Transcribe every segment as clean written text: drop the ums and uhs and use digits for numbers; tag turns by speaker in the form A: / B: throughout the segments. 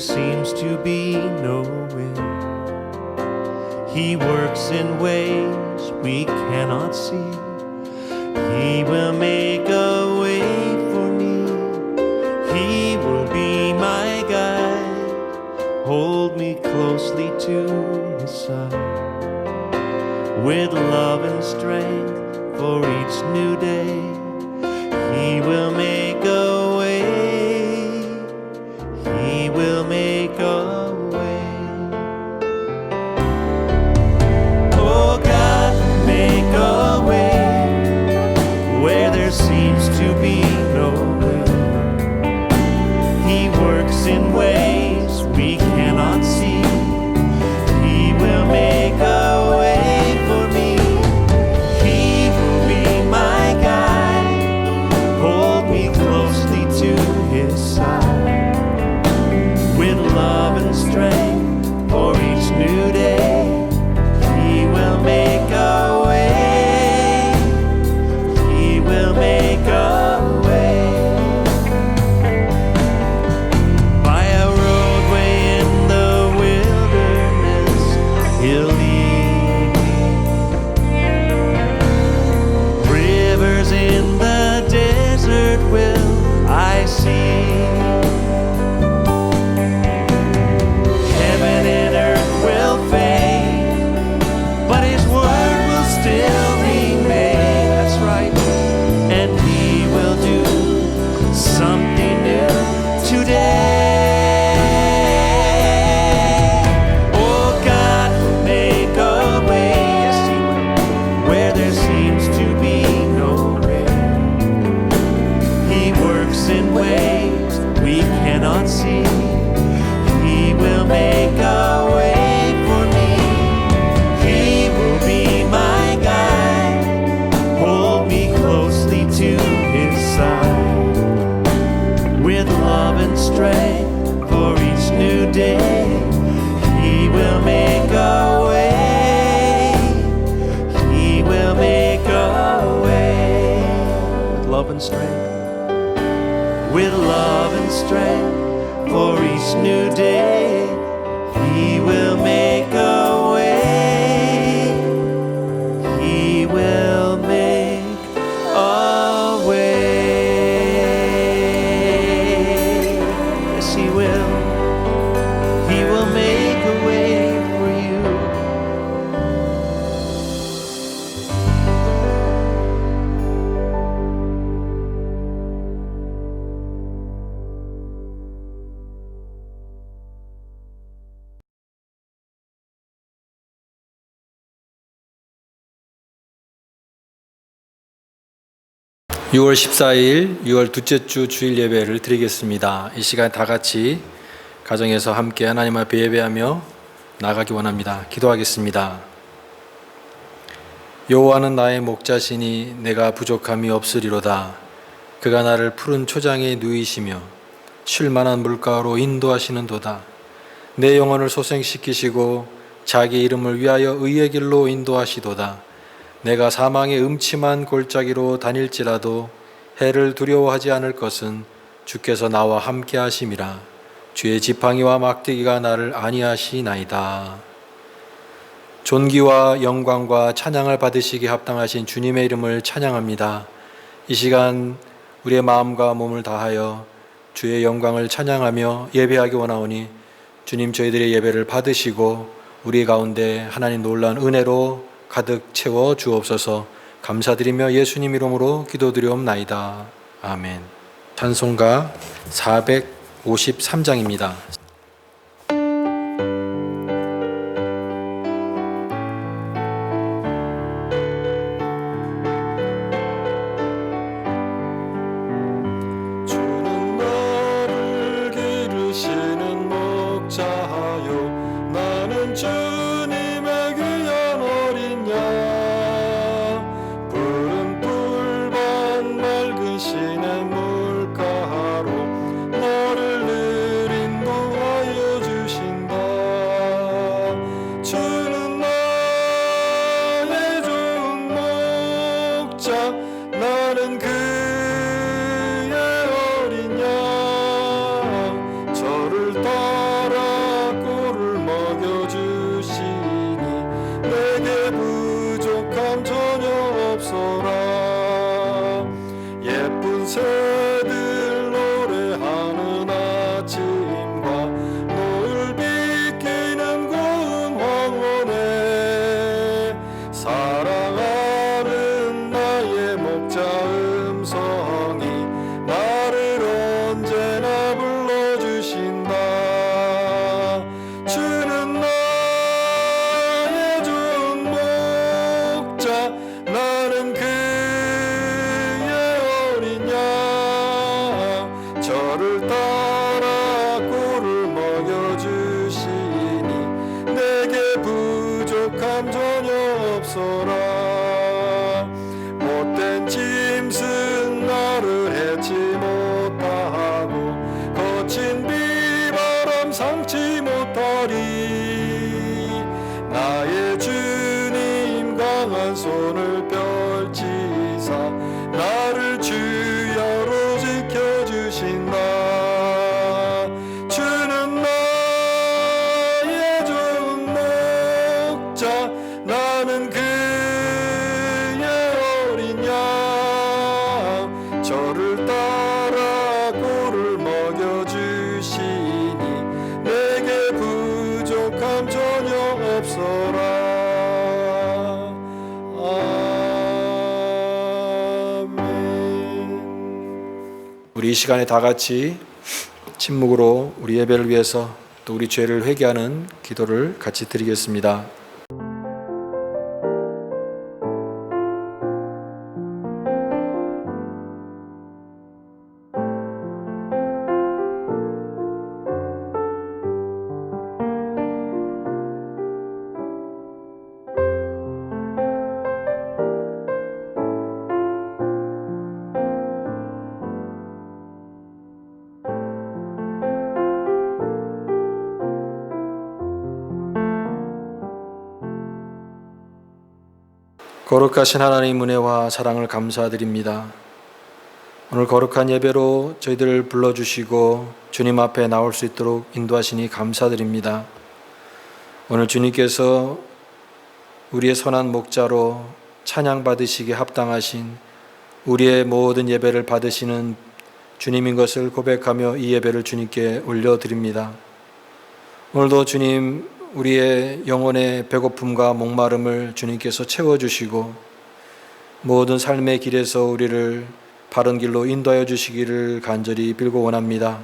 A: seems to be no wind. He works in ways we cannot see. He will make a way for me. He will be my guide, hold me closely to his side. With love and strength for each new day, he will make a way. He will make a way. Oh God, make a way where there seems to be no way. He works in ways we cannot see. He will make a way for me. He will be my guide, hold me closely to his side. With love and strength for each new day, he will make a way. He will make a way. By a roadway in the wilderness, he'll lead me. Rivers in the desert will I see. Heaven and earth will fade, but his word will still remain. That's right. And he will do something new today. Oh, God will make a way, yes he will, where there seems to be no way. He works in ways we cannot see. He will make a way for me. He will be my guide, hold me closely to his side. With love and strength for each new day, he will make a way. He will make a way. With love and strength. With love and strength for each new day, he will make a way. He will make a way. Yes, he will. He will make a way for you.
B: (6월 14일) 6월 둘째 주 주일 예배를 드리겠습니다. 이 시간 다 같이 가정에서 함께 하나님 앞에 예배하며 나가기 원합니다. 기도하겠습니다. 여호와는 나의 목자시니 내가 부족함이 없으리로다. 그가 나를 푸른 초장에 누이시며 쉴 만한 물가로 인도하시는도다. 내 영혼을 소생시키시고 자기 이름을 위하여 의의 길로 인도하시도다. 내가 사망의 음침한 골짜기로 다닐지라도 해를 두려워하지 않을 것은 주께서 나와 함께 하심이라. 주의 지팡이와 막대기가 나를 안위하시나이다. 존귀와 영광과 찬양을 받으시기에 합당하신 주님의 이름을 찬양합니다. 이 시간 우리의 마음과 몸을 다하여 주의 영광을 찬양하며 예배하기 원하오니 주님 저희들의 예배를 받으시고 우리 가운데 하나님 놀라운 은혜로 가득 채워 주옵소서. 감사드리며 예수님 이름으로 기도드리옵나이다. 아멘. 찬송가 453장입니다.
C: 주는 너를 기르시는 목자요 나는 주님의 귀한 어린 양 푸른 뿔밭 맑은 시냇 물가로 너를 늘 인도하여 주신다. 주는 나의 좋은 목자 나는 그의 어린 양 저를 따라 없어라. 못된 짐승 나를 해치 못하고 거친 비바람 상치 못하리. 나의 주님 강한 손을 펼치사 나를 주여로 지켜주신다. 주는 나의 좋은 목자 나는 그의 어린 양. 저를 따라 꼴을 먹여주시니 내게 부족함 전혀 없어라.
B: 우리 이 시간에 다 같이 침묵으로 우리 예배를 위해서 또 우리 죄를 회개하는 기도를 같이 드리겠습니다. 거룩하신 하나님 은혜와 사랑을 감사드립니다. 오늘 거룩한 예배로 저희들을 불러주시고 주님 앞에 나올 수 있도록 인도하시니 감사드립니다. 오늘 주님께서 우리의 선한 목자로 찬양받으시기에 합당하신 우리의 모든 예배를 받으시는 주님인 것을 고백하며 이 예배를 주님께 올려드립니다. 오늘도 주님 우리의 영혼의 배고픔과 목마름을 주님께서 채워주시고 모든 삶의 길에서 우리를 바른 길로 인도하여 주시기를 간절히 빌고 원합니다.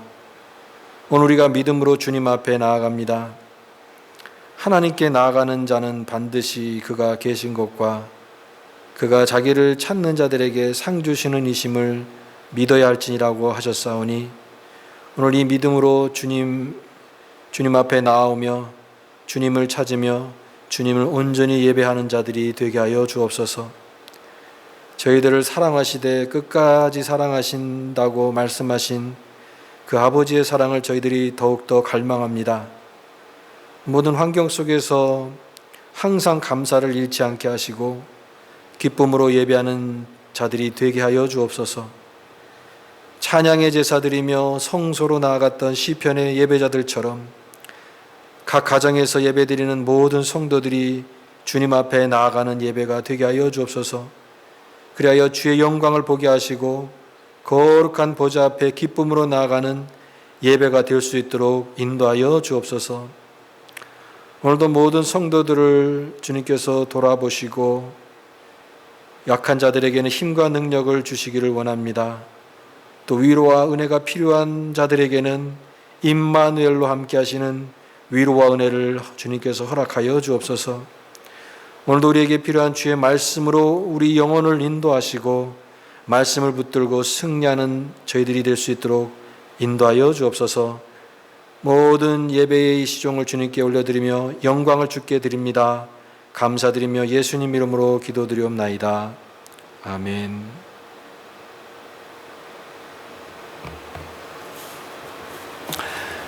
B: 오늘 우리가 믿음으로 주님 앞에 나아갑니다. 하나님께 나아가는 자는 반드시 그가 계신 것과 그가 자기를 찾는 자들에게 상 주시는 이심을 믿어야 할지니라고 하셨사오니 오늘 이 믿음으로 주님 앞에 나아오며 주님을 찾으며 주님을 온전히 예배하는 자들이 되게 하여 주옵소서. 저희들을 사랑하시되 끝까지 사랑하신다고 말씀하신 그 아버지의 사랑을 저희들이 더욱더 갈망합니다. 모든 환경 속에서 항상 감사를 잃지 않게 하시고 기쁨으로 예배하는 자들이 되게 하여 주옵소서. 찬양의 제사드리며 성소로 나아갔던 시편의 예배자들처럼 각 가정에서 예배드리는 모든 성도들이 주님 앞에 나아가는 예배가 되게 하여 주옵소서. 그리하여 주의 영광을 보게 하시고 거룩한 보좌 앞에 기쁨으로 나아가는 예배가 될 수 있도록 인도하여 주옵소서. 오늘도 모든 성도들을 주님께서 돌아보시고 약한 자들에게는 힘과 능력을 주시기를 원합니다. 또 위로와 은혜가 필요한 자들에게는 임마누엘로 함께 하시는 위로와 은혜를 주님께서 허락하여 주옵소서. 오늘도 우리에게 필요한 주의 말씀으로 우리 영혼을 인도하시고 말씀을 붙들고 승리하는 저희들이 될 수 있도록 인도하여 주옵소서. 모든 예배의 시종을 주님께 올려드리며 영광을 주께 드립니다. 감사드리며 예수님 이름으로 기도드리옵나이다. 아멘.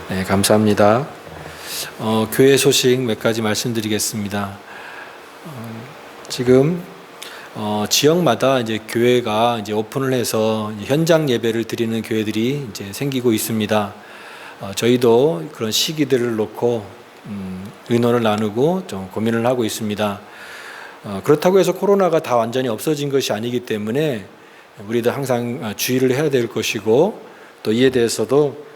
B: 네, 감사합니다. 교회 소식 몇 가지 말씀드리겠습니다. 지금 지역마다 이제 교회가 이제 오픈을 해서 현장 예배를 드리는 교회들이 이제 생기고 있습니다. 저희도 그런 시기들을 놓고 의논을 나누고 좀 고민을 하고 있습니다. 그렇다고 해서 코로나가 다 완전히 없어진 것이 아니기 때문에 우리도 항상 주의를 해야 될 것이고 또 이에 대해서도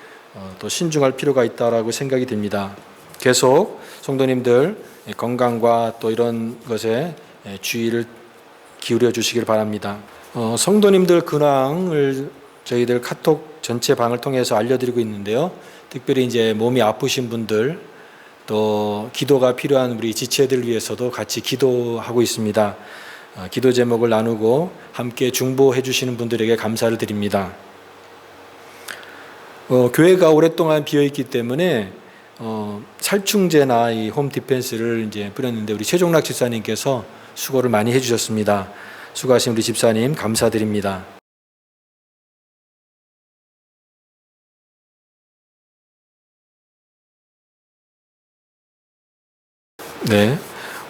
B: 또 신중할 필요가 있다라고 생각이 듭니다. 계속 성도님들 건강과 또 이런 것에 주의를 기울여 주시길 바랍니다. 성도님들 근황을 저희들 카톡 전체 방을 통해서 알려드리고 있는데요. 특별히 이제 몸이 아프신 분들 또 기도가 필요한 우리 지체들 위해서도 같이 기도하고 있습니다. 기도 제목을 나누고 함께 중보해 주시는 분들에게 감사를 드립니다. 교회가 오랫동안 비어 있기 때문에 살충제나 이 홈 디펜스를 이제 뿌렸는데 우리 최종락 집사님께서 수고를 많이 해주셨습니다. 수고하신 우리 집사님 감사드립니다. 네,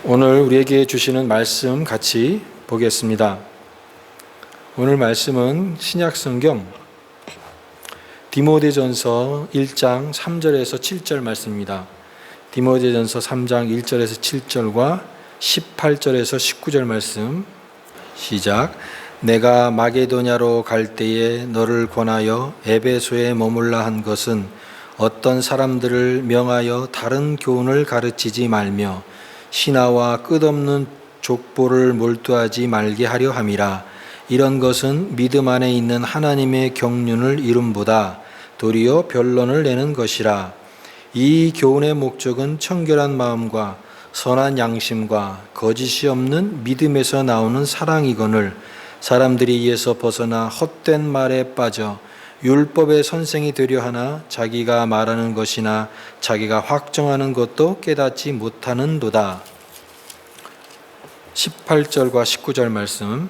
B: 오늘 우리에게 주시는 말씀 같이 보겠습니다. 오늘 말씀은 신약성경 디모데전서 1장 3절에서 7절 말씀입니다. 디모데전서 3장 1절에서 7절과 18절에서 19절 말씀 시작. 내가 마게도냐로 갈 때에 너를 권하여 에베소에 머물라 한 것은 어떤 사람들을 명하여 다른 교훈을 가르치지 말며 신하와 끝없는 족보를 몰두하지 말게 하려 함이라. 이런 것은 믿음 안에 있는 하나님의 경륜을 이름보다 도리어 변론을 내는 것이라. 이 교훈의 목적은 청결한 마음과 선한 양심과 거짓이 없는 믿음에서 나오는 사랑이거늘 사람들이 이에서 벗어나 헛된 말에 빠져 율법의 선생이 되려 하나 자기가 말하는 것이나 자기가 확정하는 것도 깨닫지 못하는도다. 18절과 19절 말씀.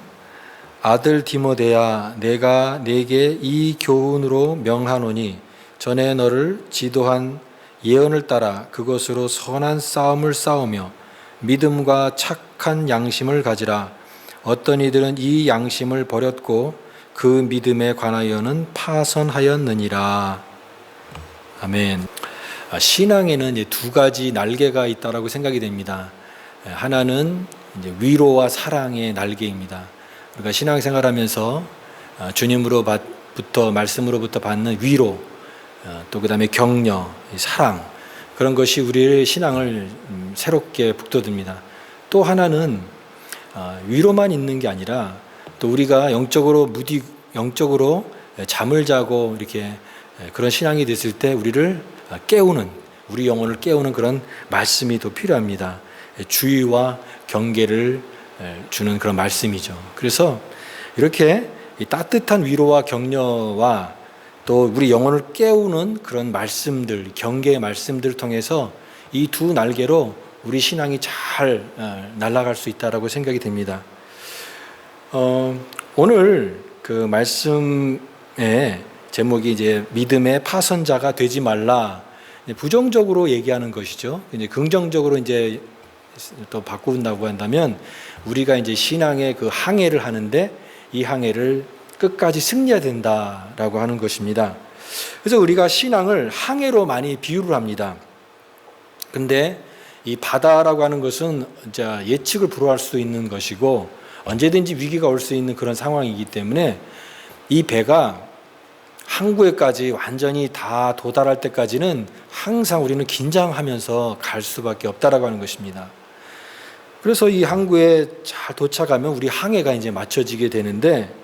B: 아들 디모데야, 내가 네게 이 교훈으로 명하노니 전에 너를 지도한 예언을 따라 그것으로 선한 싸움을 싸우며 믿음과 착한 양심을 가지라. 어떤 이들은 이 양심을 버렸고 그 믿음에 관하여는 파선하였느니라. 아멘. 신앙에는 이제 두 가지 날개가 있다라고 생각이 됩니다. 하나는 이제 위로와 사랑의 날개입니다. 우리가 신앙생활하면서 주님으로부터 말씀으로부터 받는 위로, 또 그다음에 격려, 사랑, 그런 것이 우리의 신앙을 새롭게 북돋웁니다. 또 하나는 위로만 있는 게 아니라 또 우리가 영적으로 잠을 자고 이렇게 그런 신앙이 됐을 때 우리를 깨우는, 우리 영혼을 깨우는 그런 말씀이 또 필요합니다. 주의와 경계를 주는 그런 말씀이죠. 그래서 이렇게 따뜻한 위로와 격려와 또 우리 영혼을 깨우는 그런 말씀들, 경계의 말씀들을 통해서 이 두 날개로 우리 신앙이 잘 날아갈 수 있다라고 생각이 됩니다. 오늘 그 말씀의 제목이 이제 믿음의 파선자가 되지 말라. 부정적으로 얘기하는 것이죠. 이제 긍정적으로 이제 또 바꾼다고 한다면 우리가 이제 신앙의 그 항해를 하는데 이 항해를 끝까지 승리해야 된다라고 하는 것입니다. 그래서 우리가 신앙을 항해로 많이 비유를 합니다. 근데 이 바다라고 하는 것은 이제 예측을 불허할 수 있는 것이고 언제든지 위기가 올 수 있는 그런 상황이기 때문에 이 배가 항구에까지 완전히 다 도달할 때까지는 항상 우리는 긴장하면서 갈 수밖에 없다라고 하는 것입니다. 그래서 이 항구에 잘 도착하면 우리 항해가 이제 맞춰지게 되는데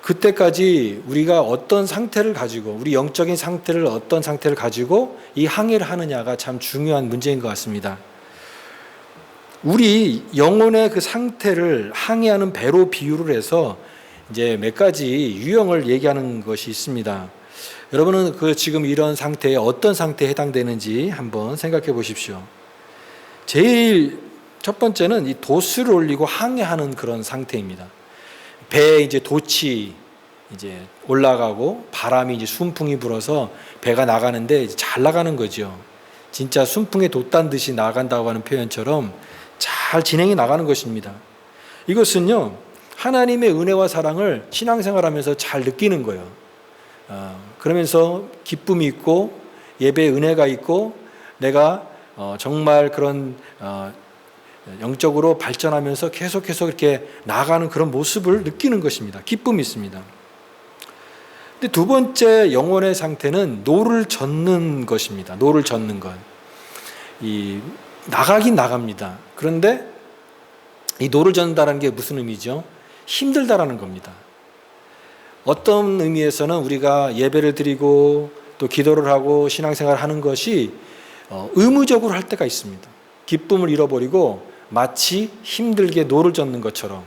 B: 그때까지 우리가 어떤 상태를 가지고 우리 영적인 상태를 어떤 상태를 가지고 이 항해를 하느냐가 참 중요한 문제인 것 같습니다. 우리 영혼의 그 상태를 항해하는 배로 비유를 해서 이제 몇 가지 유형을 얘기하는 것이 있습니다. 여러분은 그 지금 이런 상태에 어떤 상태에 해당되는지 한번 생각해 보십시오. 제일 첫 번째는 이 도수를 올리고 항해하는 그런 상태입니다. 배에 이제 돛이 이제 올라가고 바람이 이제 순풍이 불어서 배가 나가는데 잘 나가는 거죠. 진짜 순풍에 돛단 듯이 나간다고 하는 표현처럼 잘 진행이 나가는 것입니다. 이것은요, 하나님의 은혜와 사랑을 신앙생활하면서 잘 느끼는 거예요. 그러면서 기쁨이 있고 예배의 은혜가 있고 내가 정말 그런 영적으로 발전하면서 계속해서 이렇게 나아가는 그런 모습을 느끼는 것입니다. 기쁨이 있습니다. 근데 두 번째 영혼의 상태는 노를 젓는 것입니다. 노를 젓는 것. 나가긴 나갑니다. 그런데 이 노를 젓는다는 게 무슨 의미죠? 힘들다라는 겁니다. 어떤 의미에서는 우리가 예배를 드리고 또 기도를 하고 신앙생활을 하는 것이 의무적으로 할 때가 있습니다. 기쁨을 잃어버리고 마치 힘들게 노를 젓는 것처럼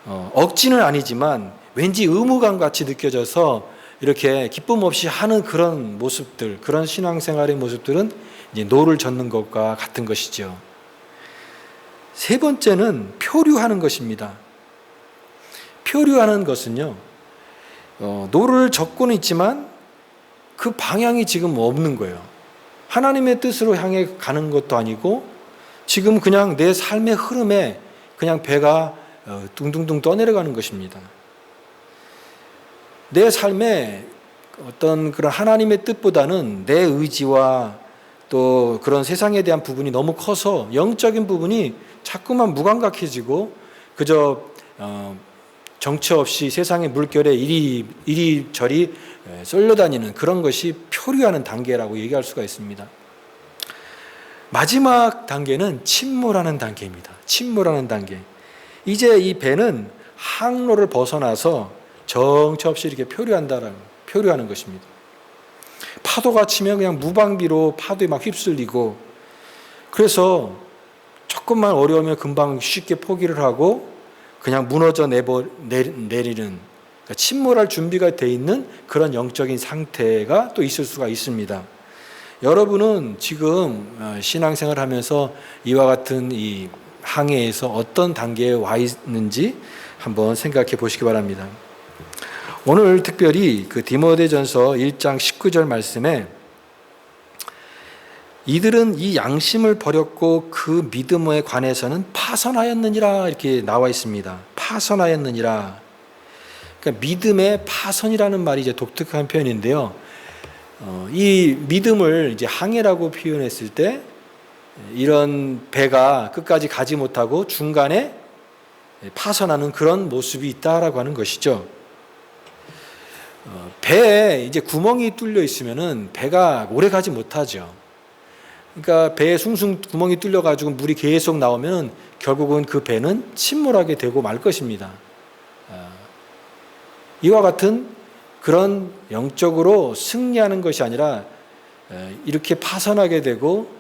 B: 억지는 아니지만 왠지 의무감 같이 느껴져서 이렇게 기쁨 없이 하는 그런 모습들, 그런 신앙생활의 모습들은 이제 노를 젓는 것과 같은 것이죠. 세 번째는 표류하는 것입니다. 표류하는 것은요, 노를 젓고는 있지만 그 방향이 지금 없는 거예요. 하나님의 뜻으로 향해 가는 것도 아니고 지금 그냥 내 삶의 흐름에 그냥 배가 둥둥둥 떠내려가는 것입니다. 내 삶에 어떤 그런 하나님의 뜻보다는 내 의지와 또 그런 세상에 대한 부분이 너무 커서 영적인 부분이 자꾸만 무감각해지고 그저 정처 없이 세상의 물결에 이리저리 쏠려다니는 그런 것이 표류하는 단계라고 얘기할 수가 있습니다. 마지막 단계는 침몰하는 단계입니다. 침몰하는 단계. 이제 이 배는 항로를 벗어나서 정처 없이 이렇게 표류하는 것입니다. 파도가 치면 그냥 무방비로 파도에 막 휩쓸리고, 그래서 조금만 어려우면 금방 쉽게 포기를 하고 그냥 무너져 내리는, 그러니까 침몰할 준비가 돼 있는 그런 영적인 상태가 또 있을 수가 있습니다. 여러분은 지금 신앙생활 하면서 이와 같은 이 항해에서 어떤 단계에 와 있는지 한번 생각해 보시기 바랍니다. 오늘 특별히 그 디모데전서 1장 19절 말씀에 이들은 이 양심을 버렸고 그 믿음에 관해서는 파선하였느니라 이렇게 나와 있습니다. 파선하였느니라. 그러니까 믿음의 파선이라는 말이 이제 독특한 표현인데요. 이 믿음을 이제 항해라고 표현했을 때 이런 배가 끝까지 가지 못하고 중간에 파선하는 그런 모습이 있다라고 하는 것이죠. 배에 이제 구멍이 뚫려 있으면은 배가 오래 가지 못하죠. 그러니까 배에 숭숭 구멍이 뚫려 가지고 물이 계속 나오면 결국은 그 배는 침몰하게 되고 말 것입니다. 이와 같은 그런 영적으로 승리하는 것이 아니라 이렇게 파선하게 되고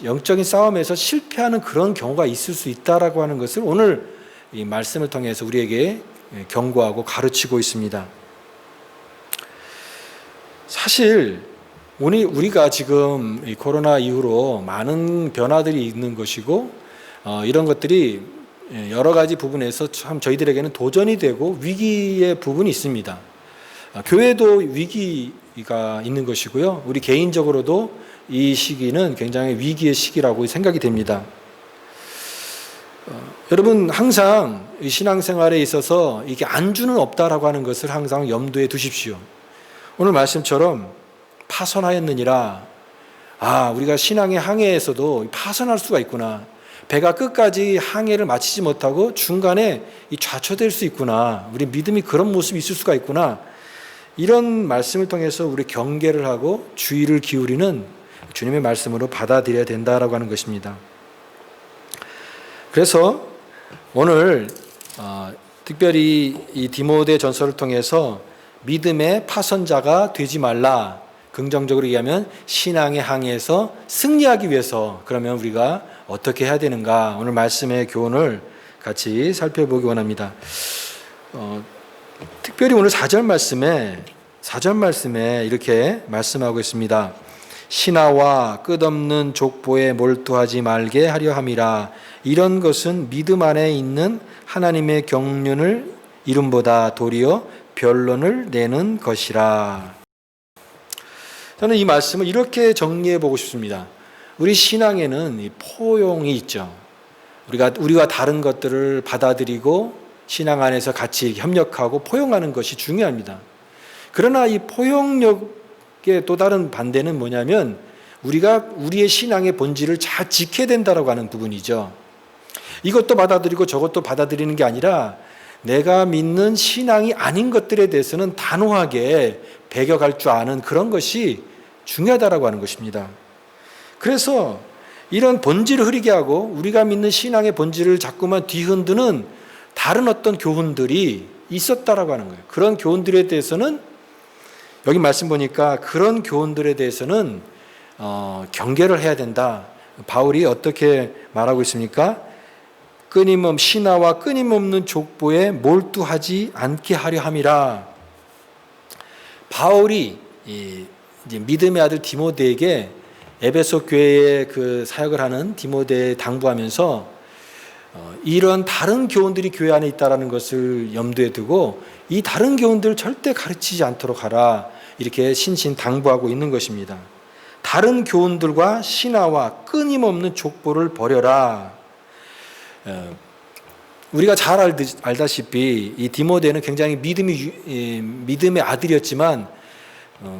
B: 영적인 싸움에서 실패하는 그런 경우가 있을 수 있다라고 하는 것을 오늘 이 말씀을 통해서 우리에게 경고하고 가르치고 있습니다. 사실 우리가 지금 이 코로나 이후로 많은 변화들이 있는 것이고 이런 것들이 여러 가지 부분에서 참 저희들에게는 도전이 되고 위기의 부분이 있습니다. 교회도 위기가 있는 것이고요. 우리 개인적으로도 이 시기는 굉장히 위기의 시기라고 생각이 됩니다. 여러분 항상 신앙생활에 있어서 이게 안주는 없다라고 하는 것을 항상 염두에 두십시오. 오늘 말씀처럼 파선하였느니라. 우리가 신앙의 항해에서도 파선할 수가 있구나. 배가 끝까지 항해를 마치지 못하고 중간에 좌초될 수 있구나. 우리 믿음이 그런 모습이 있을 수가 있구나. 이런 말씀을 통해서 우리 경계를 하고 주의를 기울이는 주님의 말씀으로 받아들여야 된다라고 하는 것입니다. 그래서 오늘 특별히 이 디모데 전서를 통해서 믿음의 파선자가 되지 말라. 긍정적으로 얘기하면 신앙의 항해에서 승리하기 위해서 그러면 우리가 어떻게 해야 되는가, 오늘 말씀의 교훈을 같이 살펴보기 원합니다. 특별히 오늘 4절 말씀에 이렇게 말씀하고 있습니다. 신하와 끝없는 족보에 몰두하지 말게 하려 함이라. 이런 것은 믿음 안에 있는 하나님의 경륜을 이름보다 도리어 변론을 내는 것이라. 저는 이 말씀을 이렇게 정리해 보고 싶습니다. 우리 신앙에는 이 포용이 있죠. 우리가 다른 것들을 받아들이고 신앙 안에서 같이 협력하고 포용하는 것이 중요합니다. 그러나 이 포용력의 또 다른 반대는 뭐냐면 우리가 우리의 신앙의 본질을 잘 지켜야 된다고 하는 부분이죠. 이것도 받아들이고 저것도 받아들이는 게 아니라 내가 믿는 신앙이 아닌 것들에 대해서는 단호하게 배격할 줄 아는 그런 것이 중요하다라고 하는 것입니다. 그래서 이런 본질을 흐리게 하고 우리가 믿는 신앙의 본질을 자꾸만 뒤흔드는 다른 어떤 교훈들이 있었다라고 하는 거예요. 그런 교훈들에 대해서는 여기 말씀 보니까 그런 교훈들에 대해서는 경계를 해야 된다. 바울이 어떻게 말하고 있습니까? 신하와 끊임없는 족보에 몰두하지 않게 하려 함이라. 바울이 이제 믿음의 아들 디모데에게 에베소 교회에 그 사역을 하는 디모데에 당부하면서 이런 다른 교훈들이 교회 안에 있다는 것을 염두에 두고 이 다른 교훈들을 절대 가르치지 않도록 하라, 이렇게 신신당부하고 있는 것입니다. 다른 교훈들과 신화와 끊임없는 족보를 버려라. 우리가 잘 알다시피 이 디모데는 굉장히 믿음의 아들이었지만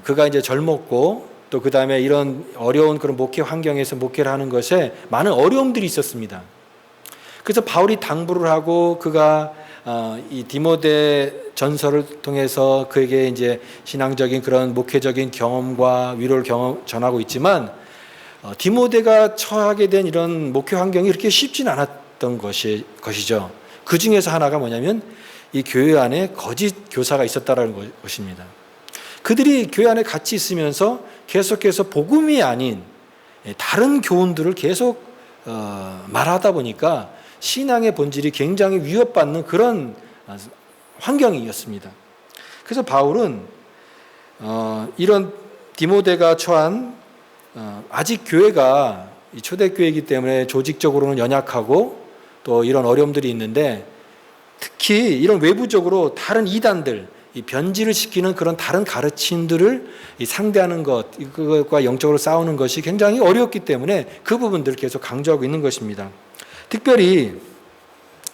B: 그가 이제 젊었고 또 그 다음에 이런 어려운 그런 목회 환경에서 목회를 하는 것에 많은 어려움들이 있었습니다. 그래서 바울이 당부를 하고 그가 이 디모데 전서를 통해서 그에게 이제 신앙적인 그런 목회적인 경험과 위로를 전하고 있지만 디모데가 처하게 된 이런 목회 환경이 그렇게 쉽진 않았던 것이죠. 그 중에서 하나가 뭐냐면 이 교회 안에 거짓 교사가 있었다라는 것입니다. 그들이 교회 안에 같이 있으면서 계속해서 복음이 아닌 다른 교훈들을 계속 말하다 보니까 신앙의 본질이 굉장히 위협받는 그런 환경이었습니다. 그래서 바울은 이런 디모데가 처한 아직 교회가 초대교회이기 때문에 조직적으로는 연약하고 또 이런 어려움들이 있는데 특히 이런 외부적으로 다른 이단들, 이 변질을 시키는 그런 다른 가르침들을 상대하는 것, 그것과 영적으로 싸우는 것이 굉장히 어렵기 때문에 그 부분들을 계속 강조하고 있는 것입니다. 특별히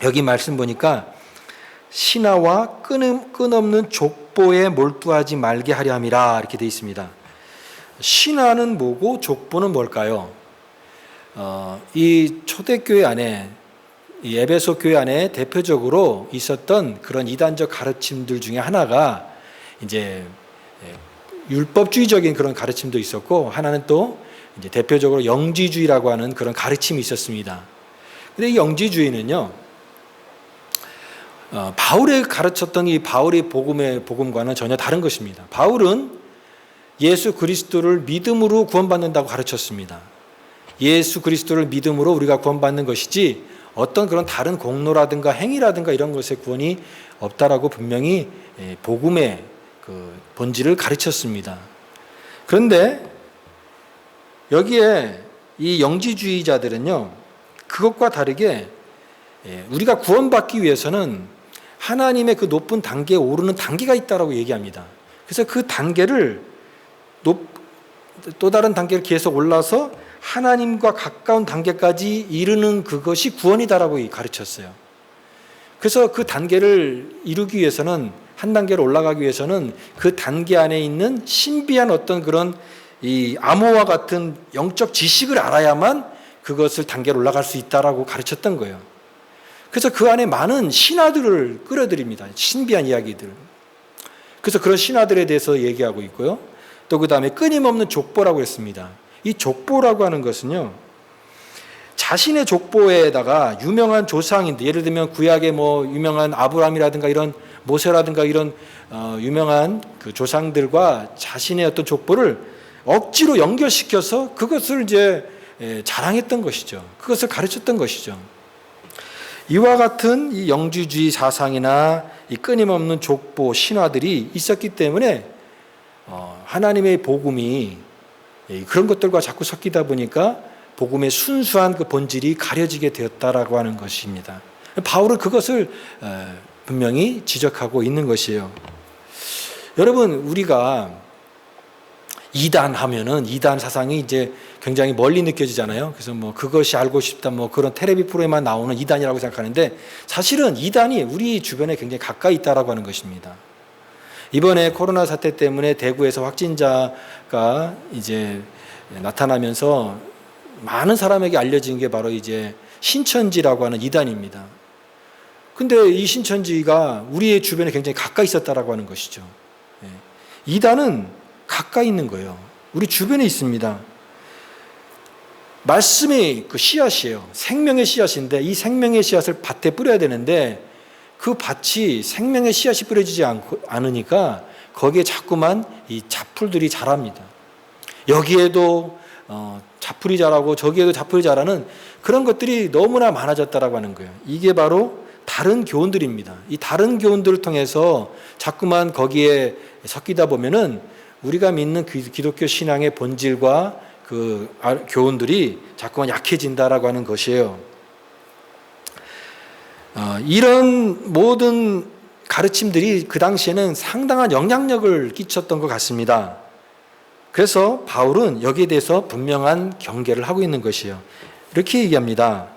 B: 여기 말씀 보니까 신화와 끊없는 족보에 몰두하지 말게 하려 함이라 이렇게 되어 있습니다. 신화는 뭐고 족보는 뭘까요? 이 초대교회 안에, 이 에베소 교회 안에 대표적으로 있었던 그런 이단적 가르침들 중에 하나가 이제 율법주의적인 그런 가르침도 있었고, 하나는 또 이제 대표적으로 영지주의라고 하는 그런 가르침이 있었습니다. 근데 이 영지주의는요, 바울이 가르쳤던 이 바울의 복음과는 전혀 다른 것입니다. 바울은 예수 그리스도를 믿음으로 구원받는다고 가르쳤습니다. 예수 그리스도를 믿음으로 우리가 구원받는 것이지 어떤 그런 다른 공로라든가 행위라든가 이런 것의 구원이 없다라고 분명히 복음의 그 본질을 가르쳤습니다. 그런데 여기에 이 영지주의자들은요, 그것과 다르게 우리가 구원받기 위해서는 하나님의 그 높은 단계에 오르는 단계가 있다라고 얘기합니다. 그래서 그 단계를 또 다른 단계를 계속 올라서 하나님과 가까운 단계까지 이르는 그것이 구원이다라고 가르쳤어요. 그래서 그 단계를 이루기 위해서는, 한 단계로 올라가기 위해서는 그 단계 안에 있는 신비한 어떤 그런 이 암호와 같은 영적 지식을 알아야만 그것을 단계로 올라갈 수 있다라고 가르쳤던 거예요. 그래서 그 안에 많은 신화들을 끌어들입니다. 신비한 이야기들. 그래서 그런 신화들에 대해서 얘기하고 있고요. 또 그 다음에 끊임없는 족보라고 했습니다. 이 족보라고 하는 것은요, 자신의 족보에다가 유명한 조상인데, 예를 들면 구약의 뭐 유명한 아브라함이라든가 이런 모세라든가 이런 유명한 그 조상들과 자신의 어떤 족보를 억지로 연결시켜서 그것을 이제 자랑했던 것이죠. 그것을 가르쳤던 것이죠. 이와 같은 이 영지주의 사상이나 이 끊임없는 족보 신화들이 있었기 때문에 하나님의 복음이 그런 것들과 자꾸 섞이다 보니까 복음의 순수한 그 본질이 가려지게 되었다라고 하는 것입니다. 바울은 그것을 분명히 지적하고 있는 것이에요. 여러분, 우리가 이단 하면은 이단 사상이 이제 굉장히 멀리 느껴지잖아요. 그래서 뭐 그것이 알고 싶다 뭐 그런 텔레비 프로에만 나오는 이단이라고 생각하는데, 사실은 이단이 우리 주변에 굉장히 가까이 있다라고 하는 것입니다. 이번에 코로나 사태 때문에 대구에서 확진자가 이제 나타나면서 많은 사람에게 알려진 게 바로 이제 신천지라고 하는 이단입니다. 근데 이 신천지가 우리의 주변에 굉장히 가까이 있었다라고 하는 것이죠. 이단은 가까이 있는 거예요. 우리 주변에 있습니다. 말씀의 그 씨앗이에요. 생명의 씨앗인데 이 생명의 씨앗을 밭에 뿌려야 되는데 그 밭이 생명의 씨앗이 뿌려지지 않으니까 거기에 자꾸만 이 잡풀들이 자랍니다. 여기에도 잡풀이 자라고 저기에도 잡풀이 자라는 그런 것들이 너무나 많아졌다라고 하는 거예요. 이게 바로 다른 교훈들입니다. 이 다른 교훈들을 통해서 자꾸만 거기에 섞이다 보면은 우리가 믿는 기독교 신앙의 본질과 그 교훈들이 자꾸만 약해진다라고 하는 것이에요. 이런 모든 가르침들이 그 당시에는 상당한 영향력을 끼쳤던 것 같습니다. 그래서 바울은 여기에 대해서 분명한 경계를 하고 있는 것이에요. 이렇게 얘기합니다.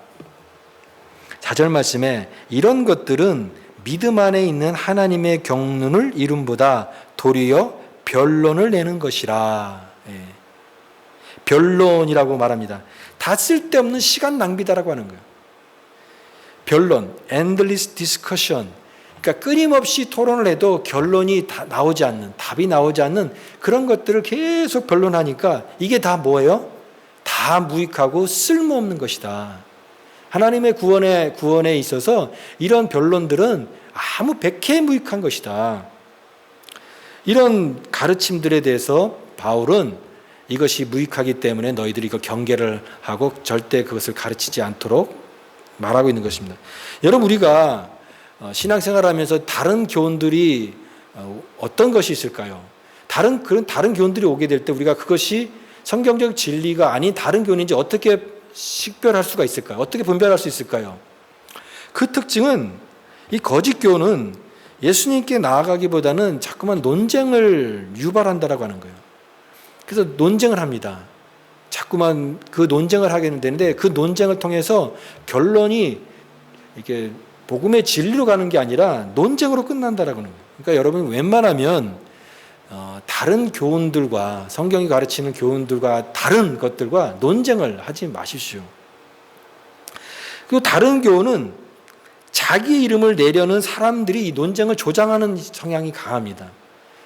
B: 4절 말씀에 이런 것들은 믿음 안에 있는 하나님의 경륜을 이름보다 도리어 변론을 내는 것이라. 변론이라고 말합니다. 다 쓸데없는 시간 낭비다라고 하는 거예요. 변론, endless discussion. 그러니까 끊임없이 토론을 해도 결론이 다 나오지 않는, 답이 나오지 않는 그런 것들을 계속 변론하니까 이게 다 뭐예요? 다 무익하고 쓸모없는 것이다. 하나님의 구원에 있어서 이런 변론들은 아무 백해 무익한 것이다. 이런 가르침들에 대해서 바울은 이것이 무익하기 때문에 너희들이 이거 경계를 하고 절대 그것을 가르치지 않도록 말하고 있는 것입니다. 여러분, 우리가 신앙생활하면서 다른 교훈들이 어떤 것이 있을까요? 다른 교훈들이 오게 될 때 우리가 그것이 성경적 진리가 아닌 다른 교훈인지 어떻게 식별할 수가 있을까요? 어떻게 분별할 수 있을까요? 그 특징은 이 거짓 교훈은 예수님께 나아가기보다는 자꾸만 논쟁을 유발한다라고 하는 거예요. 그래서 논쟁을 합니다. 자꾸만 그 논쟁을 하게 되는데 그 논쟁을 통해서 결론이 이렇게 복음의 진리로 가는 게 아니라 논쟁으로 끝난다라고 하는 거예요. 그러니까 여러분 웬만하면 다른 교훈들과 성경이 가르치는 교훈들과 다른 것들과 논쟁을 하지 마십시오. 그리고 다른 교훈은 자기 이름을 내려는 사람들이 이 논쟁을 조장하는 성향이 강합니다.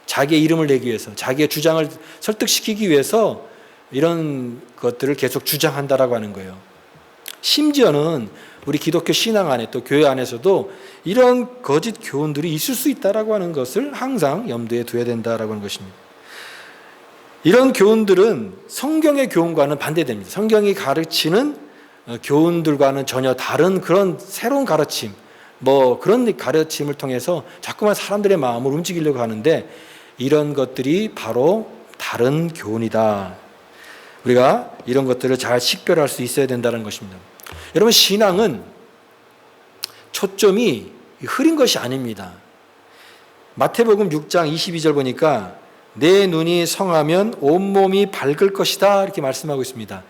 B: 자기의 이름을 내기 위해서, 자기의 주장을 설득시키기 위해서 이런 것들을 계속 주장한다라고 하는 거예요. 심지어는 우리 기독교 신앙 안에 또 교회 안에서도 이런 거짓 교훈들이 있을 수 있다라고 하는 것을 항상 염두에 둬야 된다라고 하는 것입니다. 이런 교훈들은 성경의 교훈과는 반대됩니다. 성경이 가르치는 교훈들과는 전혀 다른 그런 새로운 가르침, 그런 가르침을 통해서 자꾸만 사람들의 마음을 움직이려고 하는데 이런 것들이 바로 다른 교훈이다. 우리가 이런 것들을 잘 식별할 수 있어야 된다는 것입니다. 여러분, 신앙은 초점이 흐린 것이 아닙니다. 마태복음 6장 22절 보니까 내 눈이 성하면 온몸이 밝을 것이다 이렇게 말씀하고 있습니다.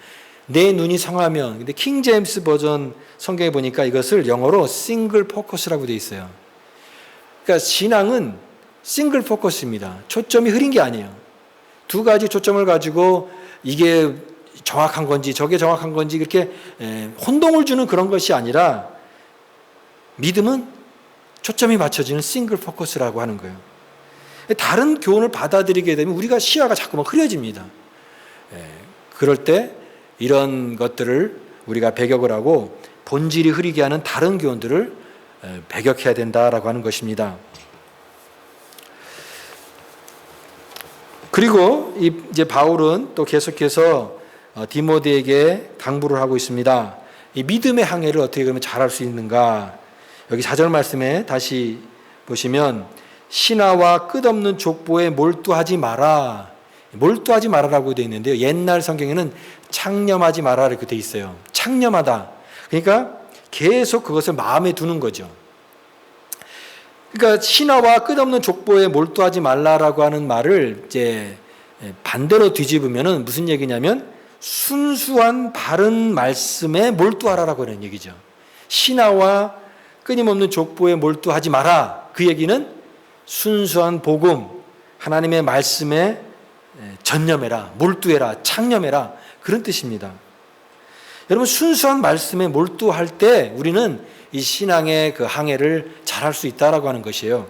B: 내 눈이 성하면, 근데 킹 제임스 버전 성경에 보니까 이것을 영어로 싱글 포커스라고 되어 있어요. 그러니까 신앙은 싱글 포커스입니다. 초점이 흐린 게 아니에요. 두 가지 초점을 가지고 이게 정확한 건지 저게 정확한 건지 그렇게 혼동을 주는 그런 것이 아니라 믿음은 초점이 맞춰지는 싱글 포커스라고 하는 거예요. 다른 교훈을 받아들이게 되면 우리가 시야가 자꾸만 흐려집니다. 그럴 때 이런 것들을 우리가 배격을 하고 본질이 흐리게 하는 다른 교훈들을 배격해야 된다라고 하는 것입니다. 그리고 이제 바울은 또 계속해서 디모데에게 당부를 하고 있습니다. 이 믿음의 항해를 어떻게 그러면 잘할 수 있는가? 여기 4절 말씀에 다시 보시면 신하와 끝없는 족보에 몰두하지 마라. 몰두하지 마라라고 되어 있는데요. 옛날 성경에는 창념하지 마라 이렇게 되어 있어요. 창념하다. 그러니까 계속 그것을 마음에 두는 거죠. 그러니까 신하와 끝없는 족보에 몰두하지 말라라고 하는 말을 이제 반대로 뒤집으면은 무슨 얘기냐면 순수한 바른 말씀에 몰두하라라고 하는 얘기죠. 신하와 끊임없는 족보에 몰두하지 마라. 그 얘기는 순수한 복음, 하나님의 말씀에 전념해라, 몰두해라, 창념해라 그런 뜻입니다. 여러분, 순수한 말씀에 몰두할 때 우리는 이 신앙의 그 항해를 잘할 수 있다라고 하는 것이에요.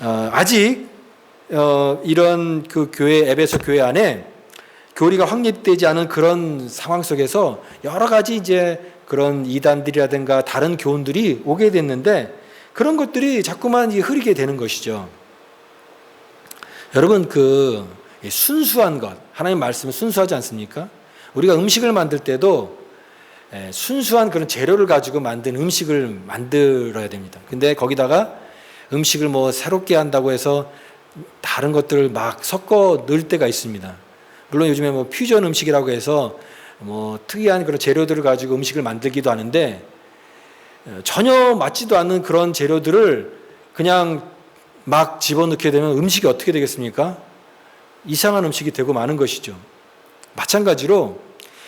B: 아직 이런 그 교회, 에베소 교회 안에 교리가 확립되지 않은 그런 상황 속에서 여러 가지 이제 그런 이단들이라든가 다른 교훈들이 오게 됐는데 그런 것들이 자꾸만 흐리게 되는 것이죠. 여러분, 그 순수한 것, 하나님 말씀은 순수하지 않습니까? 우리가 음식을 만들 때도 순수한 그런 재료를 가지고 만든 음식을 만들어야 됩니다. 근데 거기다가 음식을 새롭게 한다고 해서 다른 것들을 막 섞어 넣을 때가 있습니다. 물론 요즘에 퓨전 음식이라고 해서 특이한 그런 재료들을 가지고 음식을 만들기도 하는데 전혀 맞지도 않는 그런 재료들을 그냥 막 집어넣게 되면 음식이 어떻게 되겠습니까? 이상한 음식이 되고 마는 것이죠. 마찬가지로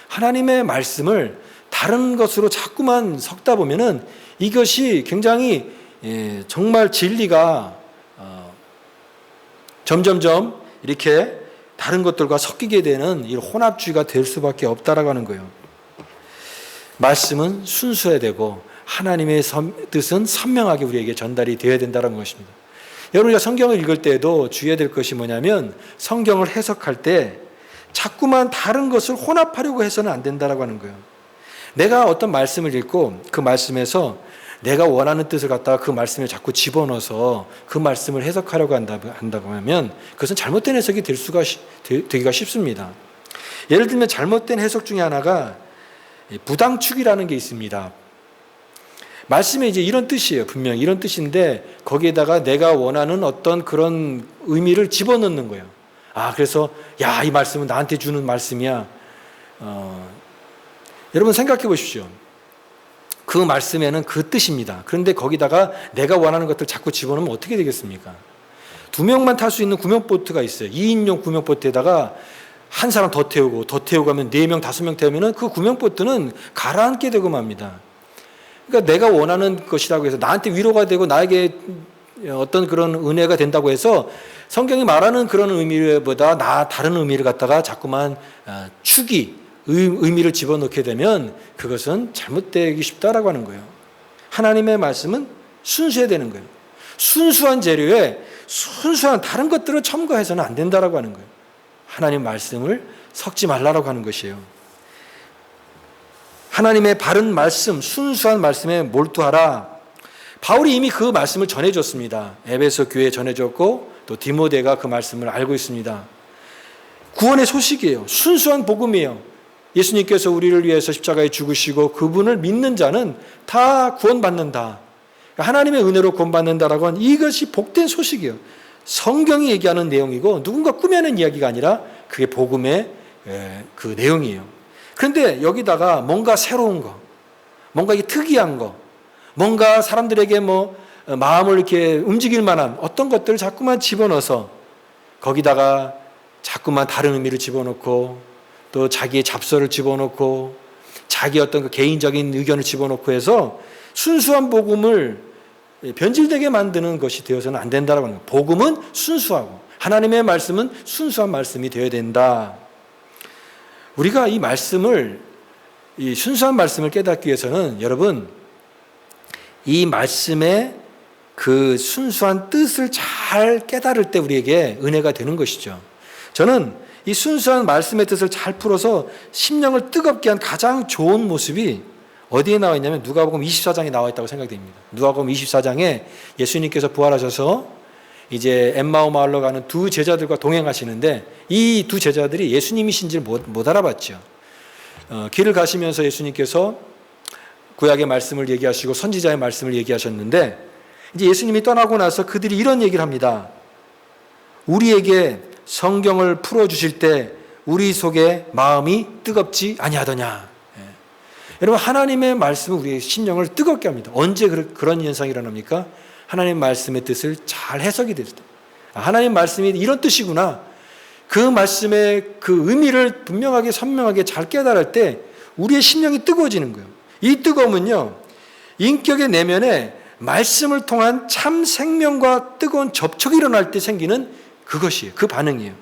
B: 하나님의 말씀을 다른 것으로 자꾸만 섞다 보면은 이것이 굉장히 정말 진리가 점점점 이렇게 다른 것들과 섞이게 되는 이 혼합주의가 될 수밖에 없다라고 하는 거예요. 말씀은 순수해야 되고 하나님의 뜻은 선명하게 우리에게 전달이 되어야 된다는 것입니다. 여러분, 우리가 성경을 읽을 때에도 주의해야 될 것이 뭐냐면 성경을 해석할 때 자꾸만 다른 것을 혼합하려고 해서는 안 된다라고 하는 거예요. 내가 어떤 말씀을 읽고 그 말씀에서 내가 원하는 뜻을 갖다가 그 말씀에 자꾸 집어넣어서 그 말씀을 해석하려고 한다고 하면 그것은 잘못된 해석이 되기가 쉽습니다. 예를 들면 잘못된 해석 중에 하나가 부당축이라는 게 있습니다. 말씀에 이제 이런 뜻이에요. 분명히 이런 뜻인데 거기에다가 내가 원하는 어떤 그런 의미를 집어넣는 거예요. 그래서 야, 이 말씀은 나한테 주는 말씀이야. 여러분 생각해 보십시오. 그 말씀에는 그 뜻입니다. 그런데 거기다가 내가 원하는 것들 자꾸 집어넣으면 어떻게 되겠습니까? 2명만 탈 수 있는 구명보트가 있어요. 2인용 구명보트에다가 한 사람 더 태우고 하면 4명, 5명 태우면 그 구명보트는 가라앉게 되고 맙니다. 그러니까 내가 원하는 것이라고 해서 나한테 위로가 되고 나에게 어떤 그런 은혜가 된다고 해서 성경이 말하는 그런 의미보다 다른 의미를 갖다가 자꾸만 의미를 집어넣게 되면 그것은 잘못되기 쉽다라고 하는 거예요. 하나님의 말씀은 순수해야 되는 거예요. 순수한 재료에 순수한 다른 것들을 첨가해서는 안 된다라고 하는 거예요. 하나님 말씀을 섞지 말라라고 하는 것이에요. 하나님의 바른 말씀, 순수한 말씀에 몰두하라. 바울이 이미 그 말씀을 전해줬습니다. 에베소 교회에 전해줬고 또 디모데가 그 말씀을 알고 있습니다. 구원의 소식이에요. 순수한 복음이에요. 예수님께서 우리를 위해서 십자가에 죽으시고 그분을 믿는 자는 다 구원받는다. 하나님의 은혜로 구원받는다라고 하는 이것이 복된 소식이에요. 성경이 얘기하는 내용이고 누군가 꾸며낸 이야기가 아니라 그게 복음의 그 내용이에요. 그런데 여기다가 뭔가 새로운 거, 뭔가 이게 특이한 거, 뭔가 사람들에게 마음을 이렇게 움직일 만한 어떤 것들을 자꾸만 집어넣어서 거기다가 자꾸만 다른 의미를 집어넣고 또 자기의 잡서를 집어넣고 자기 어떤 그 개인적인 의견을 집어넣고 해서 순수한 복음을 변질되게 만드는 것이 되어서는 안 된다라고 하는 거예요. 복음은 순수하고 하나님의 말씀은 순수한 말씀이 되어야 된다. 우리가 이 말씀을, 이 순수한 말씀을 깨닫기 위해서는 여러분 이 말씀의 그 순수한 뜻을 잘 깨달을 때 우리에게 은혜가 되는 것이죠. 저는 이 순수한 말씀의 뜻을 잘 풀어서 심령을 뜨겁게 한 가장 좋은 모습이 어디에 나와 있냐면 누가복음 24장에 나와 있다고 생각됩니다. 누가복음 24장에 예수님께서 부활하셔서 이제 엠마오 마을로 가는 두 제자들과 동행하시는데 이 두 제자들이 예수님이신지를 못 알아봤죠. 길을 가시면서 예수님께서 구약의 말씀을 얘기하시고 선지자의 말씀을 얘기하셨는데 이제 예수님이 떠나고 나서 그들이 이런 얘기를 합니다. 우리에게 성경을 풀어주실 때 우리 속에 마음이 뜨겁지 아니하더냐. 여러분 하나님의 말씀은 우리의 심령을 뜨겁게 합니다. 언제 그런 현상이 일어납니까? 하나님 말씀의 뜻을 잘 해석이 될 때, 하나님 말씀이 이런 뜻이구나, 그 말씀의 그 의미를 분명하게 선명하게 잘 깨달을 때 우리의 심령이 뜨거워지는 거예요. 이 뜨거움은요 인격의 내면에 말씀을 통한 참 생명과 뜨거운 접촉이 일어날 때 생기는 그것이에요. 그 반응이에요.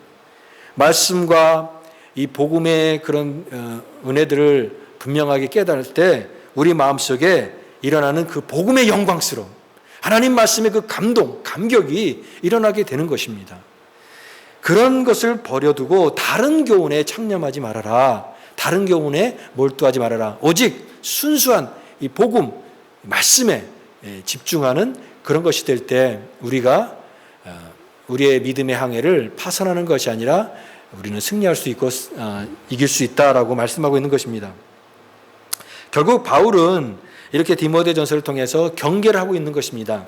B: 말씀과 이 복음의 그런 은혜들을 분명하게 깨달을 때 우리 마음속에 일어나는 그 복음의 영광스러움, 하나님 말씀의 그 감동, 감격이 일어나게 되는 것입니다. 그런 것을 버려두고 다른 교훈에 창념하지 말아라. 다른 교훈에 몰두하지 말아라. 오직 순수한 이 복음, 말씀에 집중하는 그런 것이 될 때 우리가 우리의 믿음의 항해를 파선하는 것이 아니라 우리는 승리할 수 있고 이길 수 있다라고 말씀하고 있는 것입니다. 결국 바울은 이렇게 디모데전서를 통해서 경계를 하고 있는 것입니다.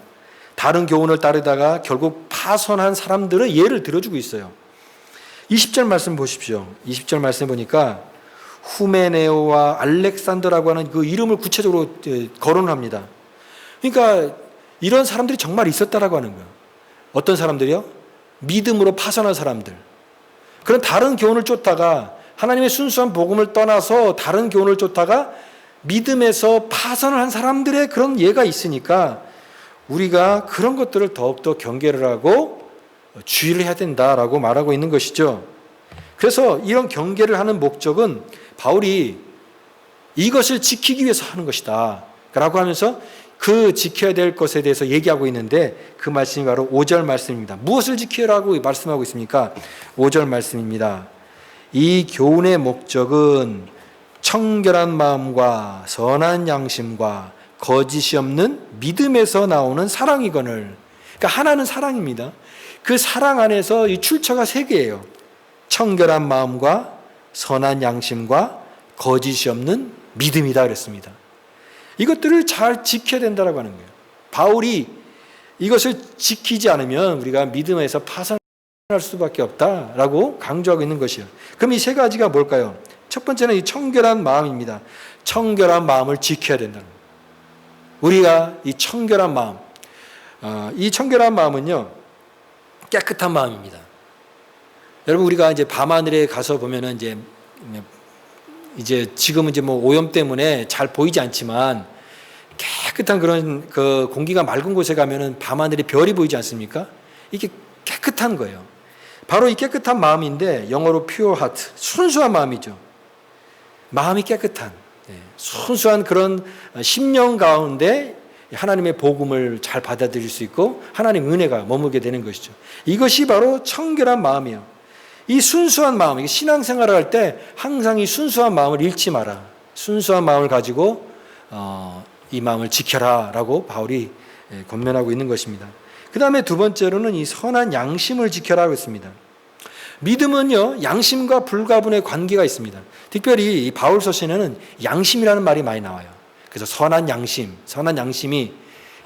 B: 다른 교훈을 따르다가 결국 파선한 사람들의 예를 들어주고 있어요. 20절 말씀 보십시오. 20절 말씀 보니까 후메네오와 알렉산더라고 하는 그 이름을 구체적으로 거론합니다. 그러니까 이런 사람들이 정말 있었다라고 하는 거예요. 어떤 사람들이요? 믿음으로 파선한 사람들. 그런 다른 교훈을 쫓다가 하나님의 순수한 복음을 떠나서 다른 교훈을 쫓다가 믿음에서 파선을 한 사람들의 그런 예가 있으니까 우리가 그런 것들을 더욱더 경계를 하고 주의를 해야 된다라고 말하고 있는 것이죠. 그래서 이런 경계를 하는 목적은 바울이 이것을 지키기 위해서 하는 것이다 라고 하면서 그 지켜야 될 것에 대해서 얘기하고 있는데 그 말씀이 바로 5절 말씀입니다. 무엇을 지키라고 말씀하고 있습니까? 5절 말씀입니다. 이 교훈의 목적은 청결한 마음과 선한 양심과 거짓이 없는 믿음에서 나오는 사랑이거늘. 그러니까 하나는 사랑입니다. 그 사랑 안에서 이 출처가 세 개예요. 청결한 마음과 선한 양심과 거짓이 없는 믿음이다 그랬습니다. 이것들을 잘 지켜야 된다고 하는 거예요. 바울이 이것을 지키지 않으면 우리가 믿음에서 파산할 수밖에 없다라고 강조하고 있는 것이에요. 그럼 이 세 가지가 뭘까요? 첫 번째는 이 청결한 마음입니다. 청결한 마음을 지켜야 된다는 거예요. 우리가 이 청결한 마음, 이 청결한 마음은요, 깨끗한 마음입니다. 여러분, 우리가 이제 밤하늘에 가서 보면은 이제 지금은 이제 뭐 오염 때문에 잘 보이지 않지만 깨끗한 그런 그 공기가 맑은 곳에 가면은 밤하늘에 별이 보이지 않습니까? 이게 깨끗한 거예요. 바로 이 깨끗한 마음인데 영어로 pure heart, 순수한 마음이죠. 마음이 깨끗한, 순수한 그런 심령 가운데 하나님의 복음을 잘 받아들일 수 있고 하나님의 은혜가 머물게 되는 것이죠. 이것이 바로 청결한 마음이에요. 이 순수한 마음, 신앙생활을 할 때 항상 이 순수한 마음을 잃지 마라. 순수한 마음을 가지고 이 마음을 지켜라 라고 바울이 권면하고 있는 것입니다. 그 다음에 두 번째로는 이 선한 양심을 지켜라고 했습니다. 믿음은요, 양심과 불가분의 관계가 있습니다. 특별히 이 바울 서신에는 양심이라는 말이 많이 나와요. 그래서 선한 양심이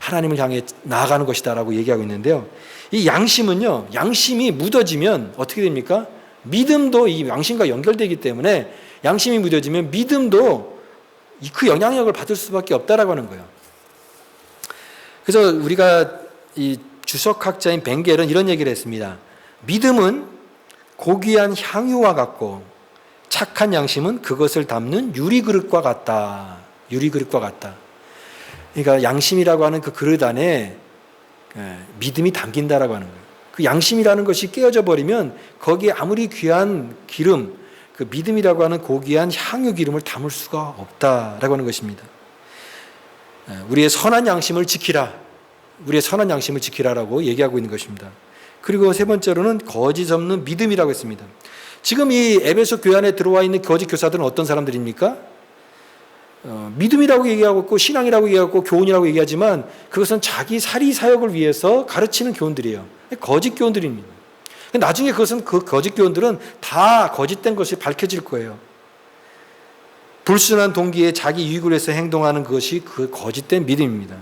B: 하나님을 향해 나아가는 것이다 라고 얘기하고 있는데요. 이 양심은요, 양심이 묻어지면 어떻게 됩니까? 믿음도 이 양심과 연결되기 때문에 양심이 묻어지면 믿음도 그 영향력을 받을 수밖에 없다라고 하는 거예요. 그래서 우리가 이 주석학자인 벵겔은 이런 얘기를 했습니다. 믿음은 고귀한 향유와 같고 착한 양심은 그것을 담는 유리그릇과 같다. 유리그릇과 같다. 그러니까 양심이라고 하는 그 그릇 안에 믿음이 담긴다라고 하는 거예요. 그 양심이라는 것이 깨어져 버리면 거기에 아무리 귀한 기름, 그 믿음이라고 하는 고귀한 향유 기름을 담을 수가 없다라고 하는 것입니다. 우리의 선한 양심을 지키라. 우리의 선한 양심을 지키라라고 얘기하고 있는 것입니다. 그리고 세 번째로는 거짓 없는 믿음이라고 했습니다. 지금 이 에베소 교회 안에 들어와 있는 거짓 교사들은 어떤 사람들입니까? 믿음이라고 얘기하고 있고 신앙이라고 얘기하고 교훈이라고 얘기하지만 그것은 자기 사리 사역을 위해서 가르치는 교훈들이에요. 거짓 교훈들입니다. 나중에 그 거짓 교훈들은 다 거짓된 것이 밝혀질 거예요. 불순한 동기에 자기 유익을 위해서 행동하는 것이 그 거짓된 믿음입니다.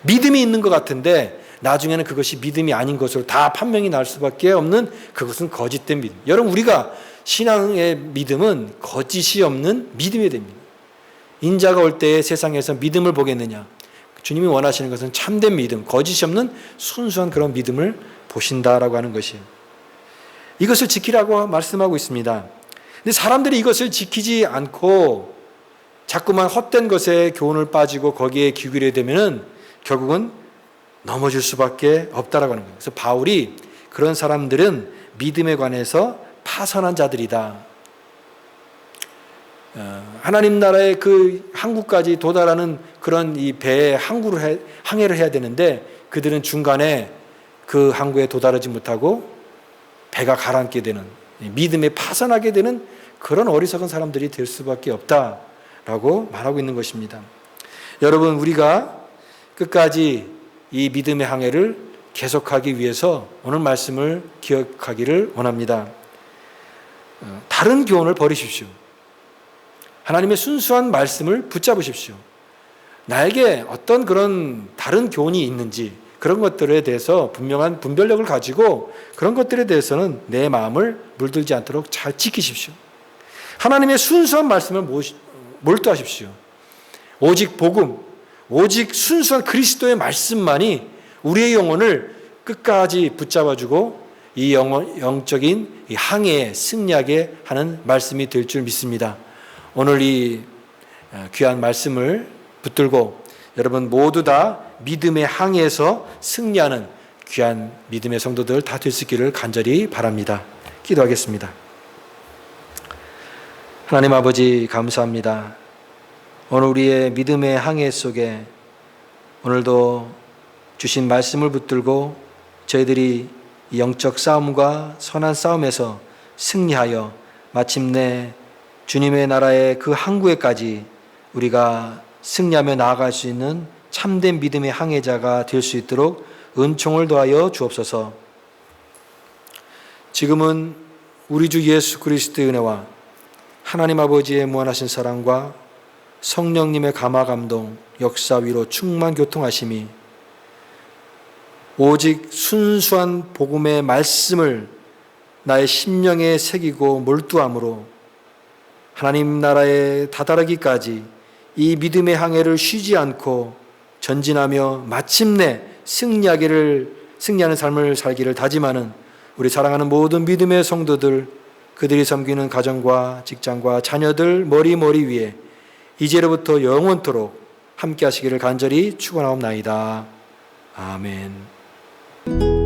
B: 믿음이 있는 것 같은데 나중에는 그것이 믿음이 아닌 것으로 다 판명이 날 수밖에 없는 그것은 거짓된 믿음. 여러분, 우리가 신앙의 믿음은 거짓이 없는 믿음이 됩니다. 인자가 올 때에 세상에서 믿음을 보겠느냐? 주님이 원하시는 것은 참된 믿음, 거짓이 없는 순수한 그런 믿음을 보신다라고 하는 것이에요. 이것을 지키라고 말씀하고 있습니다. 근데 사람들이 이것을 지키지 않고 자꾸만 헛된 것에 교훈을 빠지고 거기에 기울이게 되면은 결국은 넘어질 수밖에 없다라고 하는 거예요. 그래서 바울이 그런 사람들은 믿음에 관해서 파선한 자들이다. 하나님 나라의 그 항구까지 도달하는 그런 이 배에 항해를 해야 되는데 그들은 중간에 그 항구에 도달하지 못하고 배가 가라앉게 되는, 믿음에 파선하게 되는 그런 어리석은 사람들이 될 수밖에 없다라고 말하고 있는 것입니다. 여러분, 우리가 끝까지 이 믿음의 항해를 계속하기 위해서 오늘 말씀을 기억하기를 원합니다. 다른 교훈을 버리십시오. 하나님의 순수한 말씀을 붙잡으십시오. 나에게 어떤 그런 다른 교훈이 있는지 그런 것들에 대해서 분명한 분별력을 가지고 그런 것들에 대해서는 내 마음을 물들지 않도록 잘 지키십시오. 하나님의 순수한 말씀을 몰두하십시오. 오직 복음, 오직 순수한 그리스도의 말씀만이 우리의 영혼을 끝까지 붙잡아주고 이 영적인 이 항해에 승리하게 하는 말씀이 될 줄 믿습니다. 오늘 이 귀한 말씀을 붙들고 여러분 모두 다 믿음의 항해에서 승리하는 귀한 믿음의 성도들 다 될 수 있기를 간절히 바랍니다. 기도하겠습니다. 하나님 아버지 감사합니다. 오늘 우리의 믿음의 항해 속에 오늘도 주신 말씀을 붙들고 저희들이 영적 싸움과 선한 싸움에서 승리하여 마침내 주님의 나라의 그 항구에까지 우리가 승리하며 나아갈 수 있는 참된 믿음의 항해자가 될 수 있도록 은총을 더하여 주옵소서. 지금은 우리 주 예수 그리스도의 은혜와 하나님 아버지의 무한하신 사랑과 성령님의 감화 감동 역사 위로 충만 교통하심이 오직 순수한 복음의 말씀을 나의 심령에 새기고 몰두함으로 하나님 나라에 다다르기까지 이 믿음의 항해를 쉬지 않고 전진하며 마침내 승리하는 삶을 살기를 다짐하는 우리 사랑하는 모든 믿음의 성도들, 그들이 섬기는 가정과 직장과 자녀들 머리 위에 이제로부터 영원토록 함께 하시기를 간절히 축원하옵나이다. 아멘.